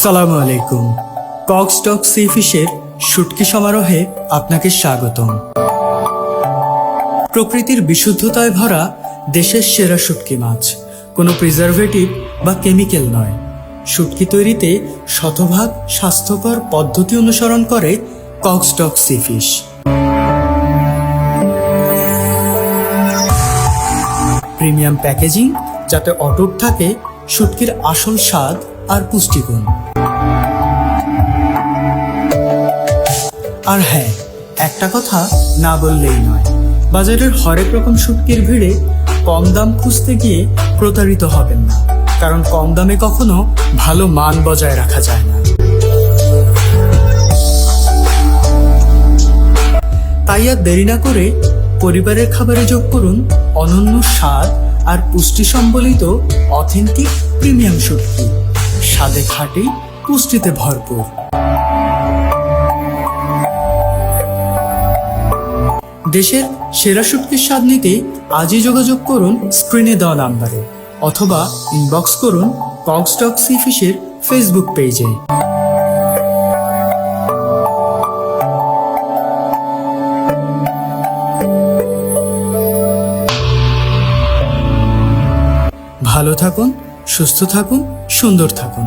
সালামু আলাইকুম। কক্সটক সি ফিশের শুটকি সমারোহে আপনাকে স্বাগতম। প্রকৃতির বিশুদ্ধতায় ভরা দেশের সেরা শুটকি মাছ, কোনো প্রিজারভেটিভ বা কেমিক্যাল নয়। শুটকি তৈরিতে শতভাগ স্বাস্থ্যকর পদ্ধতি অনুসরণ করে কক্সটক সি ফিশ। প্রিমিয়াম প্যাকেজিং, যাতে অটুট থাকে শুটকির আসল স্বাদ আর পুষ্টিগুণ। আর হ্যাঁ, একটা কথা না বললেই নয়, বাজারের হরেক রকম শুটকির ভিড়ে কম দাম খুঁজতে গিয়ে প্রতারিত হবেন না, কারণ কম দামে কখনো ভালো মান বজায় রাখা যায় না। তাই আর দেরি না করে পরিবারের খাবারে যোগ করুন অনন্য স্বাদ আর পুষ্টি সম্বলিত অথেন্টিক প্রিমিয়াম শুটকি, স্বাদে খাঁটি, পুষ্টিতে ভরপুর। দেশের সেরা শুটকির স্বাদ নিতে আজই যোগাযোগ করুন স্ক্রিনে দেওয়া নাম্বারে, অথবা ইনবক্স করুন কক্সটক সি ফিশের ফেসবুক পেজে। ভালো থাকুন, সুস্থ থাকুন, সুন্দর থাকুন।